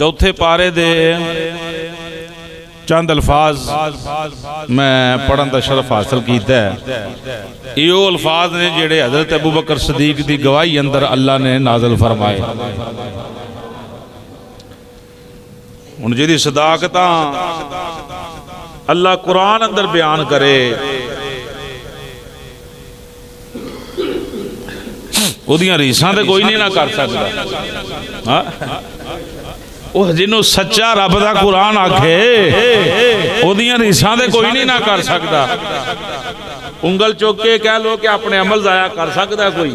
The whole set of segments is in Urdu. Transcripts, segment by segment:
چوتھے پارے دے چند الفاظ میں پڑھن دا شرف حاصل کیتا ہے. یہ الفاظ نے جڑے حضرت ابوبکر صدیق دی گواہی اندر اللہ نے نازل فرمائے. ان جدی صداقتاں اللہ قرآن اندر بیان کرے وہ دیاں ریساں تے کوئی نہیں نہ کر سکتا. وہ جنہوں سچا رب دا قرآن آکھے وہ دیاں ریساں تے کوئی نہیں نہ کر سکتا. انگل چوک کے کہہ لو کہ اپنے عمل ضائع کر سکتا کوئی.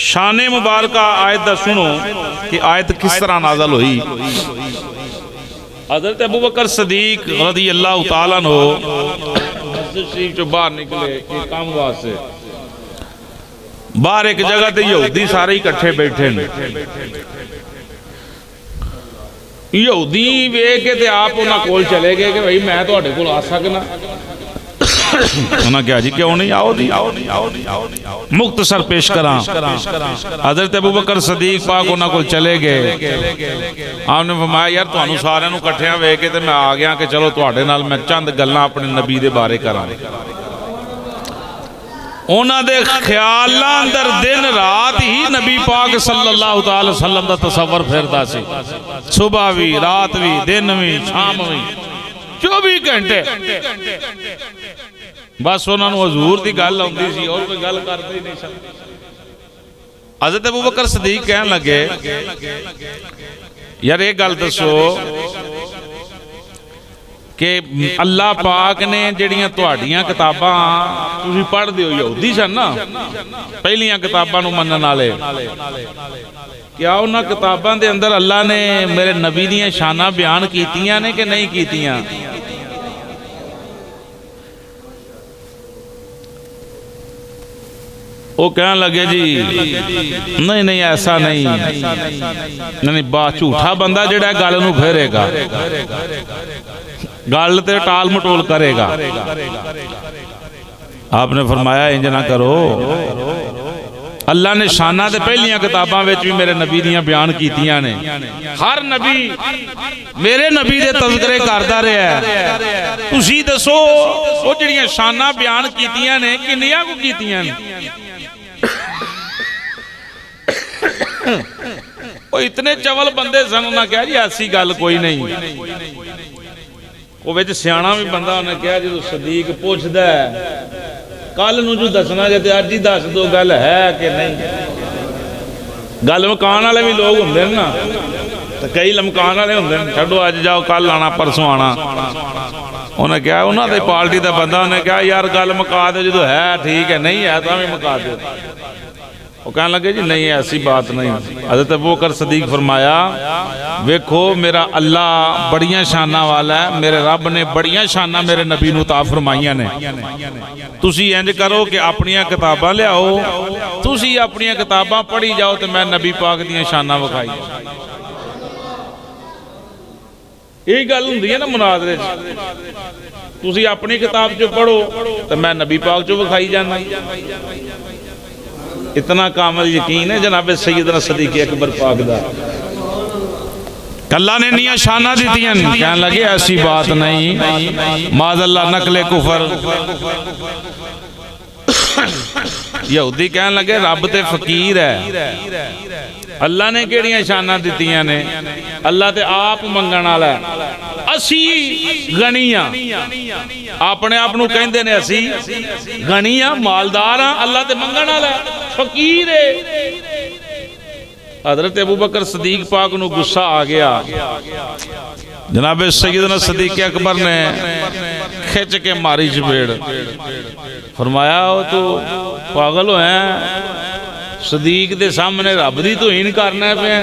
شان مبارکہ آیت دا سنو کہ آیت کس طرح نازل ہوئی. حضرت ابوبکر صدیق رضی اللہ تعالیٰ عنہ مسجد شریف جو باہر نکلے کہ کام واسطے باہر ایک جگہ تے یہودی سارے اکٹھے بیٹھے ہیں. یہودی ویکھ کے تے آپ انہاں کول چلے گئے کہ بھائی میں تہاڈے کول آ سکنا. انہاں کہا جی کیوں نہیں آؤ نہیں. مختصر پیش کراں. حضرت ابوبکر صدیق پاک انہاں کول چلے گئے. آپ نے فرمایا یار تانوں سارے نوں اکٹھیاں ویکھ کے تے میں آ گیا کہ چلو تہاڈے نال میں چند گلاں اپنے نبی دے بارے کراں. انہاں دے خیالاں اندر دن رات ہی نبی پاک صلی اللہ تعالی وسلم دا تصور پھردا سی. صبح بھی رات بھی دن بھی شام بھی 24 گھنٹے بس انہاں نوں حضور دی گل آندی سی اور کوئی گل کرتے ہی نہیں سن. حضرت ابوبکر صدیق کہن لگے یار ایک گل دسو کہ اللہ پاک نے جڑیاں تہاڈیاں کتاباں تسی پڑھ دیو یہودی سن نا پہلیاں کتاباں نوں منن والے کیا انہاں کتاباں دے اندر اللہ نے میرے نبی دیاں شاناں بیان کیتیاں نے کہ نہیں کیتیاں؟ وہ کہنے لگے جی نہیں ایسا نہیں بات جھوٹا بندہ جڑا ہے گل نوں پھیرے گا گل تے ٹال مٹول کرے گا. آپ نے فرمایا انج نہ کرو اللہ نے شانہ دے پہلیاں کتاباں وچ بھی میرے نبی دیاں بیان کیتیاں نے. ہر نبی میرے نبی دے تذکرے کردا رہیا ہے. تسی دسو او جڑیاں شانہ بیان کیتیاں نے کنیاں کو کیتیاں نے؟ وہ اتنے چول بندے سن انہاں کہا جی ایسی گل کوئی نہیں. وہ وچ سیاںا بھی بندہ انہیں کہا جدو صدیق پوچھدا ہے کل نوں جو دسنا جے تے اج ہی دس دو گل ہے کہ نہیں. گل مکان والے بھی لوگ ہوندے نا تے کئی لمکان والے ہوندے نے چھڈو اج جاؤ کل آنا پرسوں آنا. انہیں کہا انہاں دے پارٹی دا بندہ انہیں کہا یار گل مکا دے جدو ہے ٹھیک ہے نہیں ہے تو بھی مکا دے. وہ کہنے لگے جی نہیں ایسی بات نہیں. حضرت ابوبکر صدیق فرمایا ویکھو میرا اللہ بڑیاں شاناں والا ہے. میرے رب نے بڑیاں شاناں میرے نبی نوں عطا فرمائیاں نے. تسی انج کرو کہ اپنیاں کتاباں لے آؤ تسی اپنیاں کتاباں پڑھی جاؤ تے میں نبی پاک دیاں شاناں وکھائی. یہی گل ہوندی ہے نا مناظرے وچ. تسی اپنی کتاب چ پڑھو تے میں نبی پاک چ وکھائی جانا. اتنا کامل یقین ہے جناب سیدنا صدیق اکبر پاک دا. اللہ نے نیاں شانہ دیتیاں کہنے لگے ایسی بات نہیں معاذ اللہ نقل کفر. یہودی کہنے لگے رب تے فقیر ہے اللہ نے کیڑیاں شانہ دیتیاں نے اللہ تے آپ منگن والا ہے. اسی غنیاں اپنے آپ نوں کہندے نے اسی غنیاں مالدار ہاں اللہ تے منگن والا ہے فقیر ہے. حضرت ابوبکر صدیق پاک نو غصہ آ گیا. جناب سیدنا صدیق اکبر نے کھچ کے ماری چپیڑ. فرمایا وہ تو پاگل ہوئے ہیں صدیق دے سامنے رب دی توہین کرنا پہ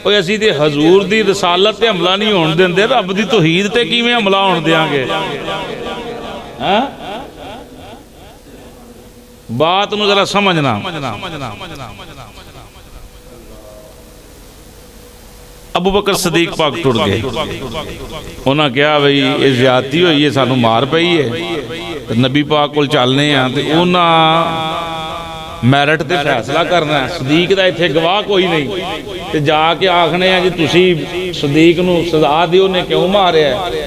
اوہ اسی تے حضور دی رسالت تے حملہ نہیں ہون دیندے رب دی توحید تے کیویں حملہ ہون دیاں گے؟ بات نو ذرا سمجھنا. ابوبکر صدیق پاک ٹر گئے. انہاں کہا بھئی یہ زیادتی ہوئی ہے سانو مار پئی ہے نبی پاک کول چلنے ہیں تے انہاں میرٹ تے فیصلہ کرنا ہے. صدیق دا ایتھے گواہ کوئی نہیں. تے جا کے آکھنے ہیں جی تسی صدیق نو سزا دیو نے کیوں ماریا ہے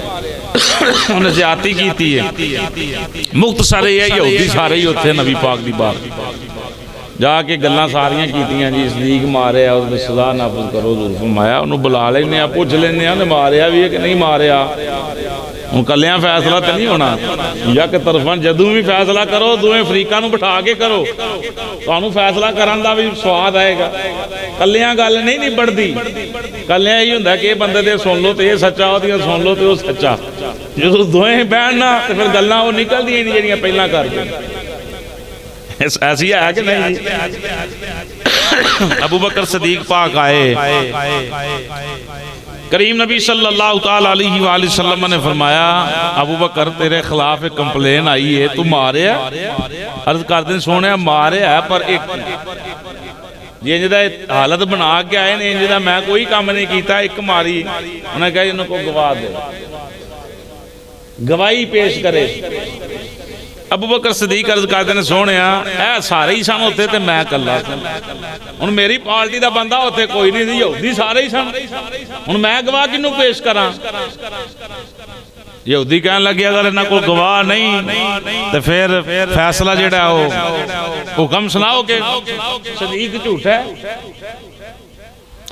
انہیں زیادتی کیتی ہے مختصر یہ یہودی سارے ہی ہوتے ہیں نبی پاک دی بات جا کے گلاں ساریاں کیتیاں جی صدیق ماریا اس نے سزا نافذ کرو حضور فرمایا انہوں بلا لینے ہیں پوچھ لینے ہیں انہیں ماریا بھی ہے کہ نہیں ماریا ان کلیاں فیصلہ تے نہیں ہونا یا کہ طرفاں جدوں بھی فیصلہ کرو دوئیں فریقاں نو بٹھا کے کرو تو انہوں فیصلہ کرن دا بھی سواد آئے گا کلیاں گل نہیں بڑھدی کلیاں ہی ہوندہ کہ یہ بندے دے سن لو تو یہ سچا ہو دیا سن لو تو یہ سچا جو دوئیں بیننا تو پھر گلنا وہ نکل دی نہیں جنیاں پہلا کر دیں ایسی ہے کہ نہیں ابو بکر صدیق پاک آئے کریم نبی صلی اللہ تعالیٰ علیہ وآلہ وسلم نے فرمایا ابو بکر تیرے خلاف ایک کمپلین آئی ہے تو مارے ہے عرض کر دیں سونے مارے ہے پر ایک یہ جدہ حالت بنا کے آئے نہیں جدہ میں کوئی کام نہیں کیتا ایک ماری انہوں نے کہا انہوں کو گواہ دے گواہی پیش کرے ابو بکر صدیق عرض کرتے ہیں سونے اے سارے ہی سن ہوتے تھے میں کلا ان میری پارٹی دا بندہ ہوتے کوئی نہیں تھی یہودی سارے ہی سن ان میں گواہ کنوں پیش کراں یہودی کہنے لگے اگر انہاں کو گواہ نہیں تو پھر فیصلہ جڑا ہو حکم سناؤ کہ صدیق جھوٹ ہے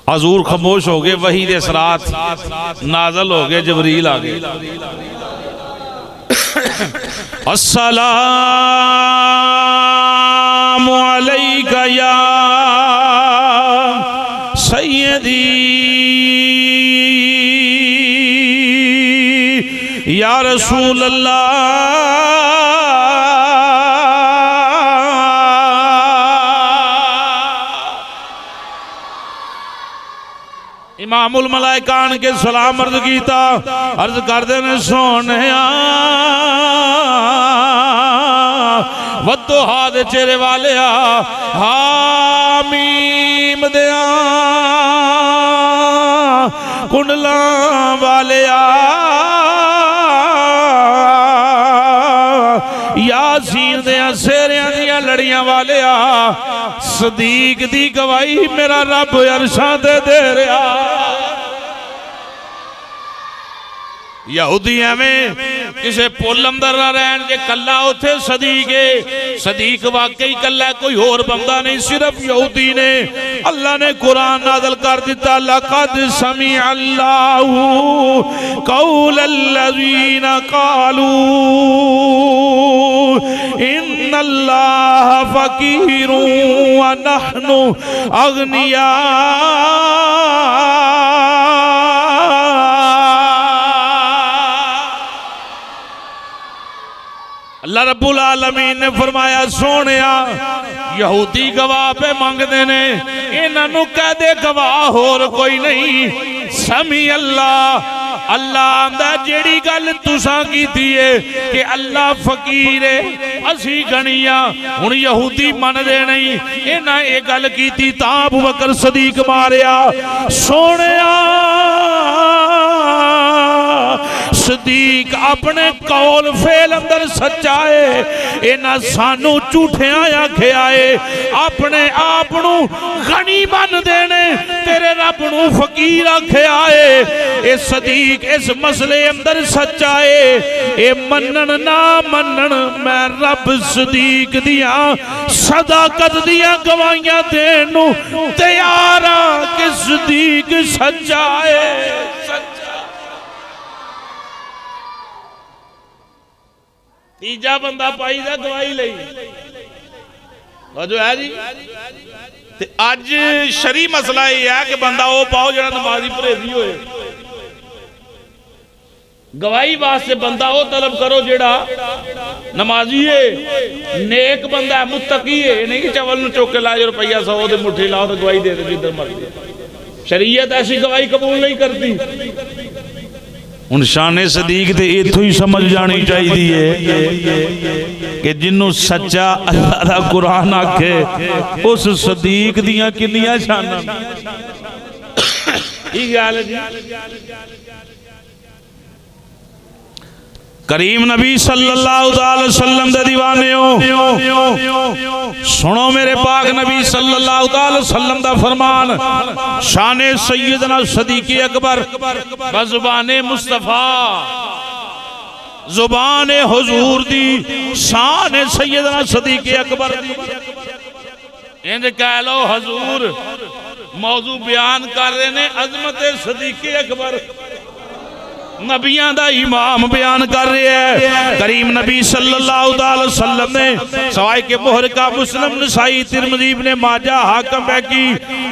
حضور خاموش ہو گئے وحی دے اثرات نازل ہو گئے جبریل آ گئے السلام علیکہ یا سیدی یا رسول اللہ امام الملائکان کے سلام عرض کیتا عرض کر دینے سونے وَدُّہا دے چہرے والے حامیم دیا کنڈلاں والے یاسین دیا سیریاں دیا لڑیاں والے صدیق دی گواہی میرا رب عرشاں دے رہا یہودی میں کسے پول اندر نہ رہن کے کلا ہوتے صدیق واقعی کلا کوئی اور بندہ نہیں صرف یہودی نے اللہ نے قرآن نازل کر دیتا لَقَدْ سَمِعَ اللَّهُ قَوْلَ الَّذِينَ قَالُوا إِنَّ اللَّهَ فَقِيرٌ وَنَحْنُ أَغْنِيَاءُ اللہ رب العالمین نے فرمایا سونیا یہودی گواہ پہ مانگ دینے انہاں نو کہہ دے گواہ اور کوئی نہیں سمی اللہ آندہ جیڑی گل تساں کی دیئے کہ اللہ فقیر ہے اسی گھنیاں ان یہودی من دے نہیں انہاں ایک گل کی تھی تاں ابو بکر صدیق ماریا سونیا صدیق اپنے قول فعل اندر سچائے انہاں سانو جھوٹے آیا کھیائے اپنے آپنو غنی بن دینے تیرے رب نو فقیر کھیائے اے صدیق اس مسئلے اندر سچائے اے منن نہ منن میں رب صدیق دیا صداقت دیا گوائیاں دینو تیارا کہ صدیق سچائے تیجا بندہ پائی دا گواہی لئی جو ہے جی آج شرعی مسئلہ یہ ہے کہ بندہ وہ پاؤ جڑا نمازی پریزی ہوئے گواہی واسطے بندہ وہ طلب کرو جڑا نمازی ہے نیک بندہ ہے متقی ہے نہیں کہ چاول نو چوکے لائے جو روپیہ 100 دے مٹھی لاؤ تو گواہی دے دے جدھر مرضی شریعت ایسی گواہی قبول نہیں کرتی ان شان صدیق تے ایتھو ہی سمجھ جانی چاہیے کہ جنہوں سچا اللہ دا قرآن آکھے اس صدیق دیاں کنیاں شاناں یہ خیال ہے جی کریم نبی صلی اللہ علیہ وسلم دے دیوانیوں، سنو میرے پاک نبی صلی اللہ علیہ وسلم دا فرمان، شان سیدنا صدیق اکبر بزبان مصطفیٰ، زبان حضور دی شان سیدنا صدیق اکبر دی، انج کہہ لو حضور موضوع بیان کر رہے نے عظمت صدیق اکبر، نبیان دا امام بیان کر رہے ہیں۔ کریم نبی صلی اللہ علیہ وسلم نے سوائے کے محرکہ مسلم نسائی ترمذی ابن ماجہ حاکم کی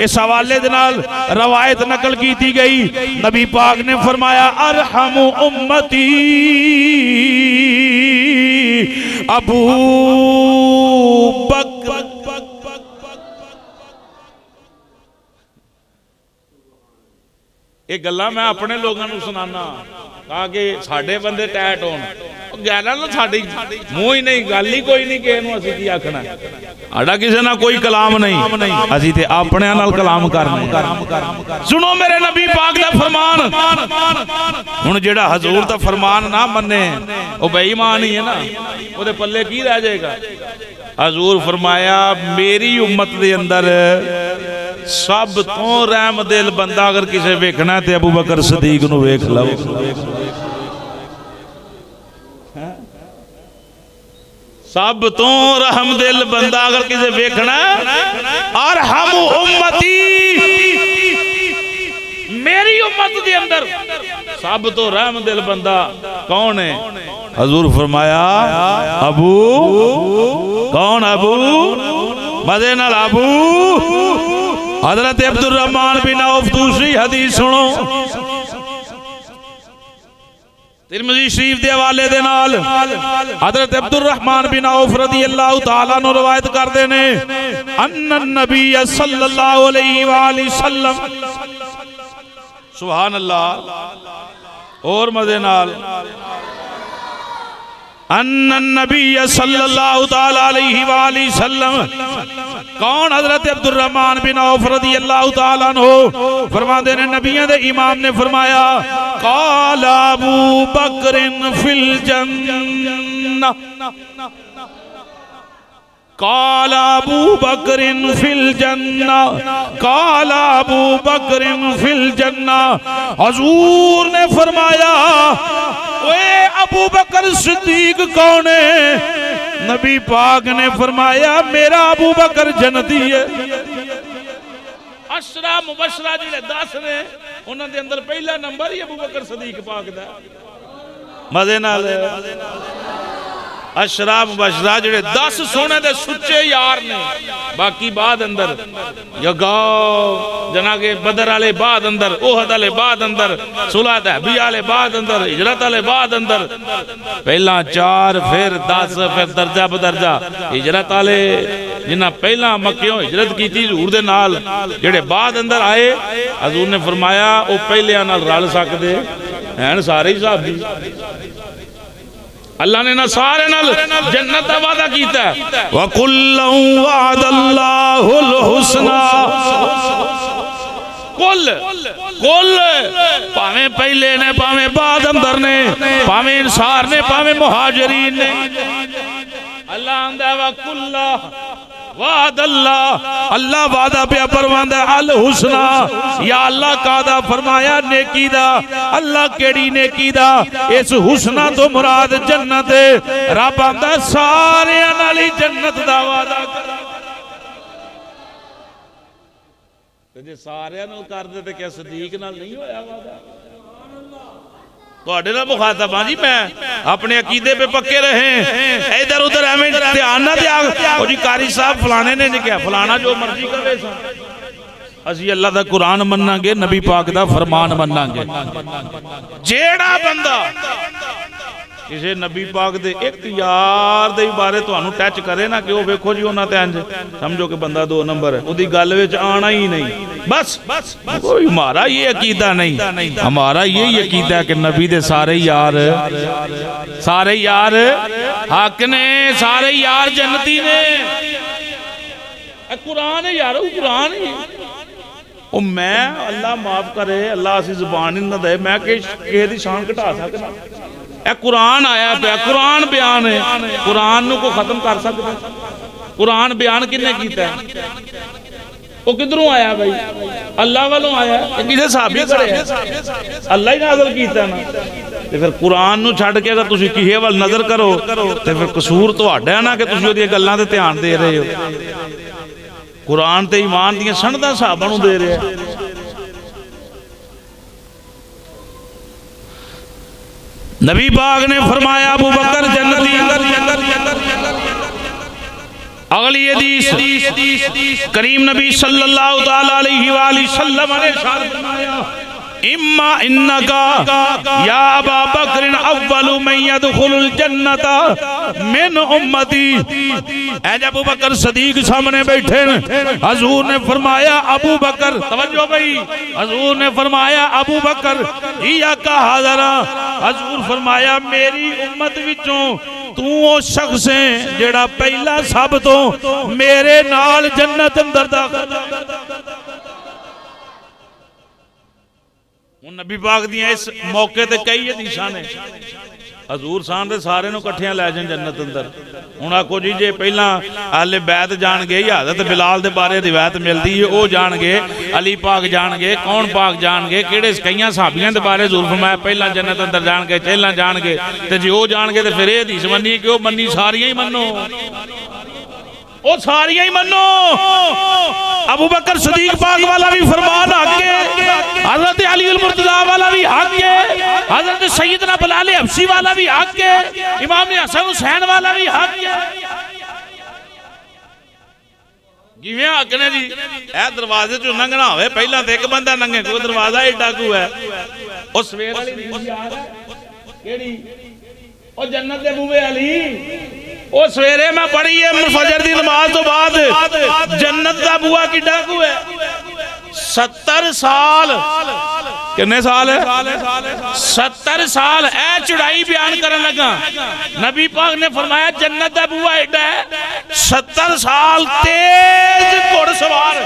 اس حوالے دنال روایت نقل کی تھی گئی، نبی پاک نے فرمایا ارحم امتی ابو بکر۔ ایک گلہ میں اپنے لوگوں نے سنانا کہا کہ ساڑھے بندے ٹیٹ ہون، گیلہ نہ ساڑھی موہ ہی نہیں، گالی کوئی نہیں کہ انہوں اسی کی آکھنا ہے، اڑا کسی نہ کوئی کلام نہیں، اسی تے اپنے انال کلام کرنے۔ سنو میرے نبی پاک دا فرمان، ان جڑا حضور دا فرمان نہ منے وہ بے ایمان ہی ہے نا، وہ دے پلے کی رہ جائے گا۔ حضور فرمایا میری امت دے اندر سب تو رحم دل بندہ اگر کسے ویکھنا ہے تے ابو بکر صدیق نو ویکھ لو۔ سب تو رحم دل بندہ اگر کسے ویکھنا ہے، ارحم امتی میری امت دے اندر سب تو رحم دل بندہ کون ہے؟ حضور فرمایا ابو، کون ابو؟ مدے نال ابو حضرت عبد الرحمن بن عوف۔ دوسری حدیث سنو، ترمذی شریف دے حوالے دے نال حضرت عبد الرحمن بن عوف رضی اللہ تعالیٰ عنہ روایت کر دینے، ان النبی صلی اللہ علیہ وآلہ وسلم، سبحان اللہ، اور مدے نال، ان النبی صلی اللہ تعالیٰ علیہ وآلہ وسلم، کون؟ حضرت عبد الرحمن بن عوف رضی اللہ تعالیٰ عنہ فرما دینے، نبیوں دے امام نے فرمایا قال ابو بکر فی الجنہ، قال ابو بکر فی الجنہ، قال ابو بکر فی الجنہ۔ حضور نے فرمایا اے ابو بکر صدیق کون ہے؟ نبی پاک نے فرمایا میرا ابو بکر جنتی ہے۔ عشرہ مبشرہ جلے 10 نے انہوں دے اندر پہلا نمبر ہی ابو بکر صدیق پاک دا، مزے نال عشرہ مبشرہ جڑے 10 سونے دے سچے یار نے، باقی بعد اندر یا گاؤ جناگے بدر آلے بعد اندر، احد آلے بعد اندر، صلح حدیبیہ آلے بعد اندر، ہجرت آلے بعد اندر، پہلا 4 پھر 10 پھر درجہ بدرجہ ہجرت آلے جنہ پہلا مکیوں ہجرت کی تھی حضور دے نال، جڑے بعد اندر آئے حضور نے فرمایا او پہلے نال رل سکدے ہیں سارے صاحب دی۔ اللہ نے نہ سارے نال جنت دا وعدہ کیتا ہے، وَكُلًّا وَعَدَ اللَّهُ الْحُسْنَى، کل پاویں پہلے نے، پاویں بعد اندر نے، پاویں انصار نے، پاویں مہاجرین نے، اللہ اندہ وَكُلًّا وعد اللہ وعدہ پہ پرواندہ الحسنہ، یا اللہ قادہ فرمایا نیکی دا، اللہ کیڑی نیکی دا، اس حسنہ تو مراد جنت، رب آندہ سارے انالی جنت دا وعدہ کرا۔ جے سارے انال کر دے تے کیا صدیق نال نہیں ہویا وعدہ؟ تو اڈے نہ مخاطب ہاں جی، میں اپنے عقیدے پہ پکے رہیں، ادھر ادھر ہمیں دھیان نہ دیا او جی قاری صاحب فلانے نے کیا، فلانا جو مرضی کرے سا، اسی اللہ دا قرآن مننا گے، نبی پاک دا فرمان مننا گے۔ جیڑا بندہ کسی نبی پاک دے ایک یار دے بارے تو انہوں ٹیچ کرے نا کہ وہ بیکھو جی ہونا تے انج سمجھو کہ بندہ 2 نمبر ہے، وہ دی گل وچ آنا ہی نہیں، بس کوئی ہمارا یہ عقیدہ نہیں، ہمارا یہی عقیدہ ہے کہ نبی دے سارے یار حق نے، سارے یار جنتی نے۔ قرآن ہے یار، قرآن ہے، او میں اللہ معاف کرے، اللہ اسی زبان ہی نہ دے، میں کہ دی شان گھٹا سکتا اے قرآن آیا پہ قرآن بیان ہے قرآن نو کو ختم کر سکتا ہے قرآن بیان کنے کیتا ہے وہ کدھروں آیا بھائی اللہ والوں آیا ہے کسے صحابی کرے ہیں اللہ ہی نازل کیتا ہے نا تے پھر قرآن نو چھڑ کے اگر تسی کسے ول نظر کرو تے پھر قصور تہاڈا ہے نا کہ تسی اودی گلاں تے دھیان دے رہے ہو قرآن تے ایمان دیاں سنداں صحابہ نو دے رہے ہیں نبی پاک نے فرمایا ابو بکر جنتی اگلی حدیث کریم نبی صلی اللہ تعالی علیہ وآلہ وسلم نے ارشاد فرمایا اما انکا یا ابا بکر اول من يدخل الجنت من امتی اے جب ابو بکر صدیق سامنے بیٹھے حضور نے فرمایا ابو بکر توجہ بھئی حضور نے فرمایا ابو بکر یا کا حاضرہ حضور فرمایا میری امت وچوں تو وہ شخص ہے جڑا پہلا سب تو میرے نال جنت اندر داخل نبی پاک دیاں اس موقع تے کئی حدیثاں نے حضور سان دے سارے نو کٹھیاں لے جان جنت اندر ہن آکھو جی جے پہلا اہل بیت جان گے یا حضرت بلال دے بارے روایت ملدی ہے او جان گے علی پاک جان گے کون پاک جان گے کیڑے کئیاں صحابیاں دے بارے حضور فرمایا پہلا جنت اندر جان گے چہلا جان گے تے جی او جان گے تے پھر اے حدیث مننی کہ او مننی ساریاں ہی منو او ساریاں ہی منو ابو بکر صدیق پاک والا بھی فرمان حق ہے حضرت علی المرتضیٰ والا بھی حق ہے حضرت سیدنا بلال حبشی والا بھی حق ہے امام حسن حسین والا بھی حق ہے جیویں حق نے جی اے دروازے چوں لنگنا ہوئے پہلا تے ایک بندہ لنگے کوئی دروازہ ایڈا کو ہے او سویر والی دیجی آ رہا ہے کیڑی او جنت دے بوئے علی او سویرے میں پڑھی ہے فجر دی نماز تو بعد جنت دا بوا کی ڈاکو ہے 70 سال کتنے سال ہے 70 سال اے چڑھائی بیان کرنے لگا نبی پاک نے فرمایا جنت دا بوا ایڈا ہے 70 سال تیز گھوڑ سوار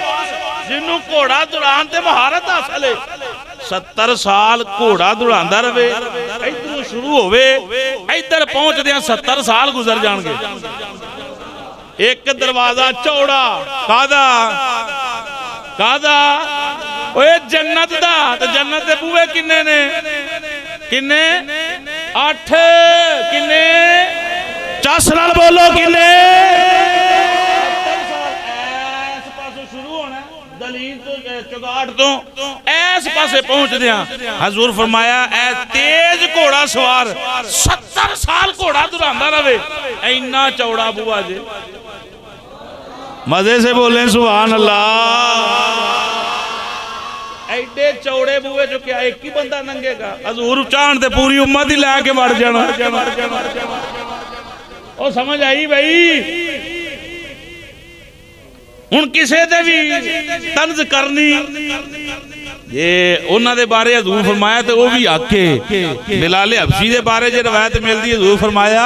جنہوں گھوڑا دوران تے مہارت حاصل ہے 70 سال گھوڑا دوڑاندا رہے ادھر شروع ہوئے ادھر پہنچ دیاں 70 سال گزر جان گے ایک دروازہ چوڑا کادا اوے جنت دا تو جنت دے بوئے کنے نے کنے 8 کنے چاس نال بولو کنے ایس پاسو شروع ہونا دلیل تو چگاٹ تو ایس پاسے پہنچ دیا حضور فرمایا اے تیز گھوڑا سوار 70 سال گھوڑا دوراندا رہے اینا چوڑا بوا جے مزے سے بولیں سبحان اللہ ایڈے چوڑے بوئے جو کیا ایک ہی بندہ ننگے گا حضور چاند تے پوری امت ہی لے کے بڑھ جانا او سمجھ آئی بھائی ان کسے دے بھی طنز کرنی یہ انہاں دے بارے حضور فرمایا تے وہ بھی آکے بلال حبشی دے بارے جے روایت مل دی حضور فرمایا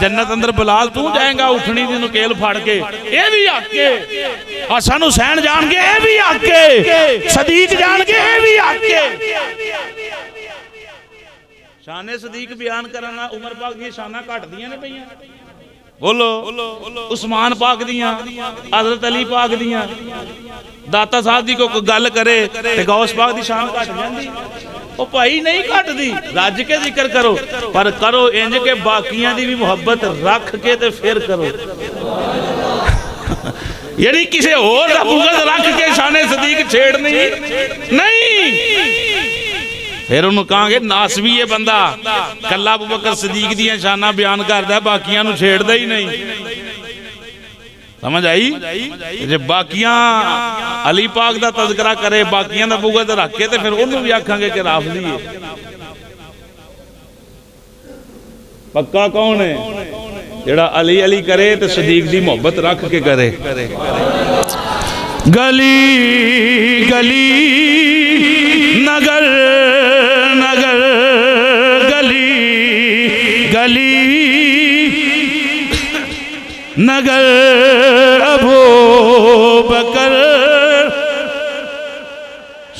جنت اندر بلال تو جائیں گا اٹھنی دی نکیل پھاڑ کے اے بھی آکے حسن حسین جان کے اے بھی آکے صدیق جان کے اے بھی آکے شان صدیق بیان کرنا عمر پاک دی شانہ کٹ دیاں نے پہیاں بولو عثمان پاک دیاں حضرت علی پاک دیاں داتا صاحب دی کو گل کرے تے غوث پاک دی شان کٹ جاندی او بھائی نہیں کٹ دی رج کے ذکر کرو پر کرو انج کے باقیاں دی بھی محبت رکھ کے تے پھر کرو یعنی کسی اور بغض رکھ کے شان صدیق چھیڑ نہیں پھر انہوں کہاں گے ناسوی یہ بندہ کلہ ابو بکر صدیق دیاں شانہ بیان کردہ ہے باقیاں نو چھیڑ دے ہی نہیں سمجھ آئی جب باقیاں علی پاک دا تذکرہ کرے باقیاں دا بغض رکھے تے پھر انہوں بھی آکھاں گے کہ رافضی ہے پکا کون ہے جڑا علی علی کرے تے صدیق دی محبت رکھ کے کرے گلی گلی نگر نگر گلی گلی نگر ابو بکر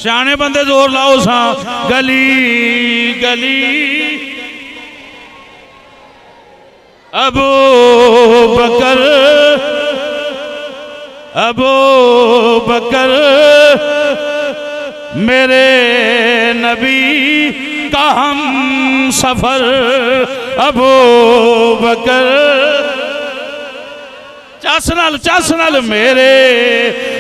شانے بندے زور لاؤ ساں گلی گلی ابو بکر ابو بکر میرے نبی کا ہم سفر ابو بکر چاس نال میرے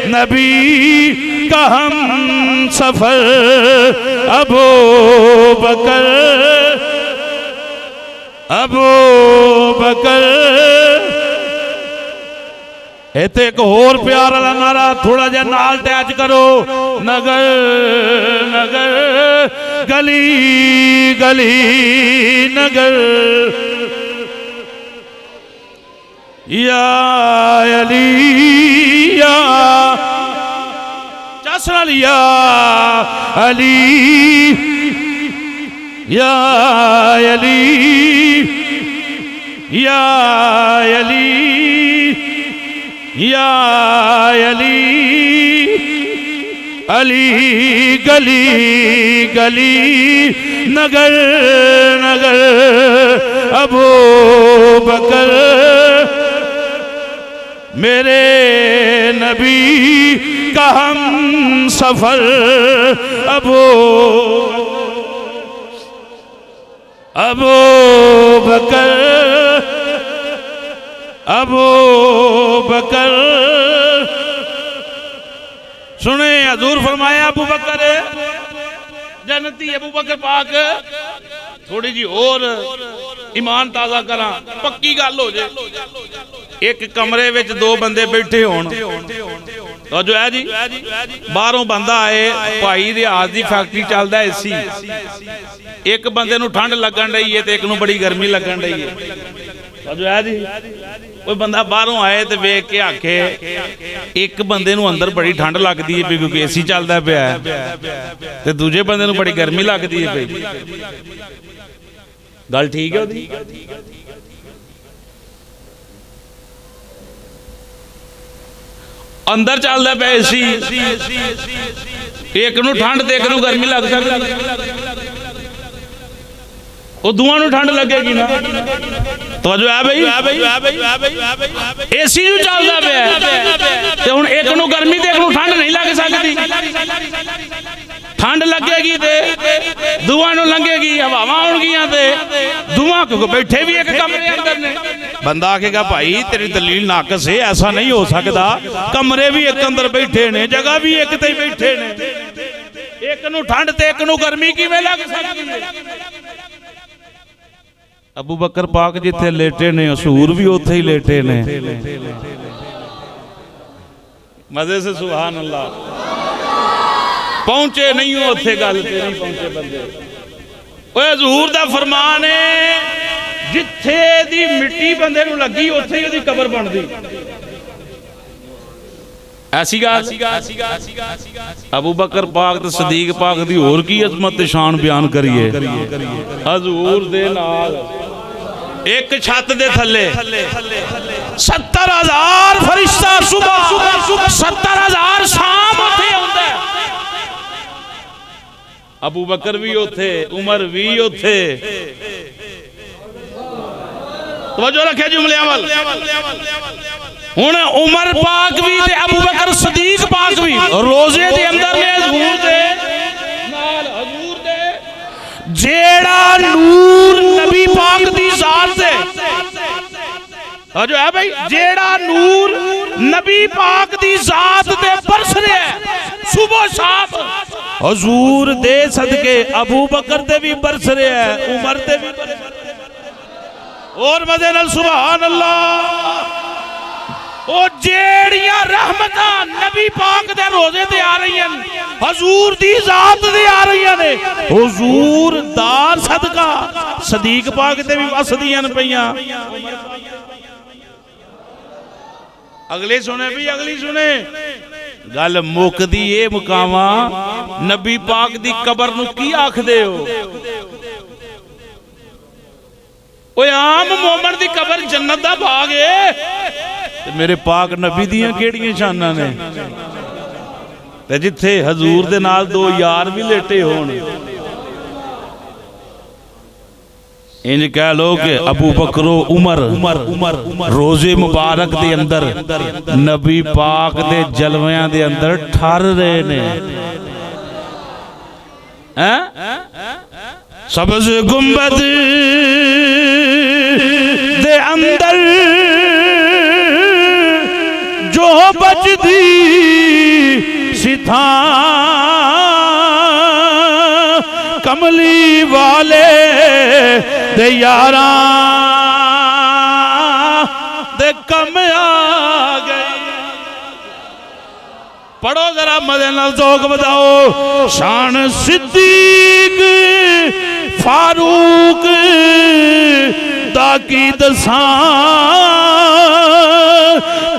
نبی کا ہم سفر ابو بکر ابو بکر ایتے ایک اور پیار والا نعرہ تھوڑا جا نال ٹیچ کرو نگر نگر گلی گلی نگر یا علی یا چاسنا لیا علی یا علی یا علی یا علی علی گلی گلی نگر نگر ابو بکر میرے نبی کا ہم سفر ابو بکر ابو بکر سنیں حضور فرمایا ابو بکر جنتی ابو بکر پاک تھوڑی جی اور ایمان تازہ کراں پکی گل ہو جائے ایک کمرے وچ دو بندے بیٹھے ہون تو جو ہے جی باہروں بندہ آئے بھائی ریاض دی فیکٹری چلدا ہے سی ایک بندے نو ٹھنڈ لگن رہی ہے تے ایک نو بڑی گرمی لگن رہی ہے تو جو ہے جی کوئی بندہ باہروں آئے تے ویکھ کے آکھے ایک بندے نو اندر بڑی ٹھنڈ لگدی ہے کیونکہ اے سی چلدا پیا ہے تے دوجے بندے نو بڑی گرمی لگدی ہے بھائی گل ٹھیک ہے دی اندر چلدا پیا اے سی ایک نو ٹھنڈ تے ایک نو گرمی لگ سکدی وہ دوواں نو ٹھنڈ لگے گی نا توجہ ہے بھائی اے سی جو چلدا پیا تے ہن ایک نو گرمی تے ایک نو ٹھنڈ نہیں لگ سکدی ٹھنڈ لگے گی تے دوواں نو لگے گی ہواواں ہون گیاں تے دوواں کیونکہ بیٹھے بھی ایک کمرے اندر نے بندہ آکھے گا بھائی تیری دلیل ناقص ہے ایسا نہیں ہو سکتا کمرے بھی ایک اندر بیٹھے نے جگہ بھی ایک تے بیٹھے نے ایک نو ٹھنڈ تے ایک نو گرمی کیویں لگ سکدی ہے ابو بکر پاک جتھے لیٹے نے حضور بھی اوتھے ہی لیٹے نے مزے سے سبحان اللہ پہنچے نہیں ہو اوتھے گل تے نہیں پہنچے بندے اوے حضور دا فرمان ہے جتھے دی مٹی بندے نو لگی اوتھے ہی دی قبر بندی ایسی گل ابو بکر پاک تے صدیق پاک دی اور کی عظمت شان بیان کریے حضور دے نال ایک چھت دے تھلے 70,000 فرشتہ صبح 70,000 شام ہوتے ہوندے ابو بکر بھی ہوتے عمر بھی ہوتے توجہ رکھے جملے عمل ہن عمر پاک بھی تے ابو بکر صدیق پاک بھی روزے دے اندر نے حضور دے نال حضور دے جیڑا نور نبی پاک دی ذات دے جو ہے بھائی جیڑا نور نبی پاک دی ذات دے برس رہے ہیں صبح شام حضور دے صدقے ابو بکر دے بھی برس رہے ہیں عمر دے بھی برس رہے ہیں اور مدین سبحان اللہ او جیڑیاں رحمتاں نبی پاک دے روزے دے آ رہی ہیں حضور دی ذات دے آ رہی ہیں حضور دار صدقہ صدیق پاک دے بھی وسدیاں پیاں اگلے سنے بھی اگلی سنے گل موک دی اے مقامہ نبی پاک دی قبر نو کی آکھ دے ہو اوہ عام مومن دی قبر جنت دا بھاگ ہے میرے پاک نبی دیاں کیڑیاں شانہ نے تے جتھے حضور دے نال دو یار بھی لیٹے ہون انج کہہ لو کہ ابو بکر و عمر روزے مبارک دے اندر نبی پاک دے جلویاں دے اندر ٹھر رہے نے. سبز گنبد دے اندر جو بجدی ستھاں کملی والے دے یاراں دے کم آ گئے. پڑھو ذرا مدے نال ذوق بتاؤ. شان صدیق فاروق دا کی دساں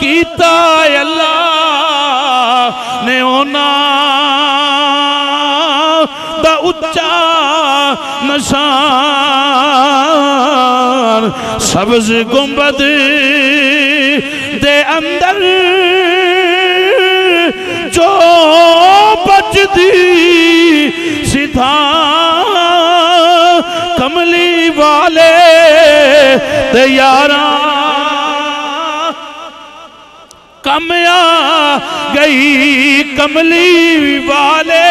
کیتا اللہ نے اونا دا اچا نشان. سبز گنبد دے اندر جو بجدی سدھا کملی والے دے یاراں کم آ گئی کملی والے.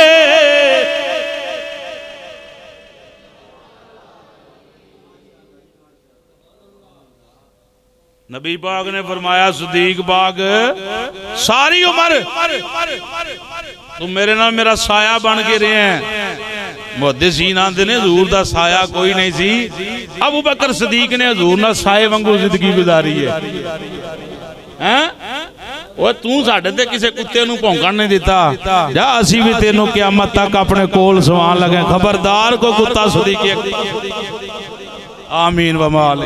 نبی پاک نے فرمایا صدیق پاک ساری عمر تم میرے نال میرا سایہ بن کے رہے ہیں. محدثین آندے نے حضور دا سایہ کوئی نہیں سی. ابو بکر صدیق نے حضور نال سایہ وانگو زندگی گزاری ہے. وہ تو ساڈے تے کسے کتے نوں بھونکن نہیں دیتا. جا اسی بھی تینوں قیامت تک اپنے کول سوان لگے. خبردار کو کتا صدیق. آمین و مال.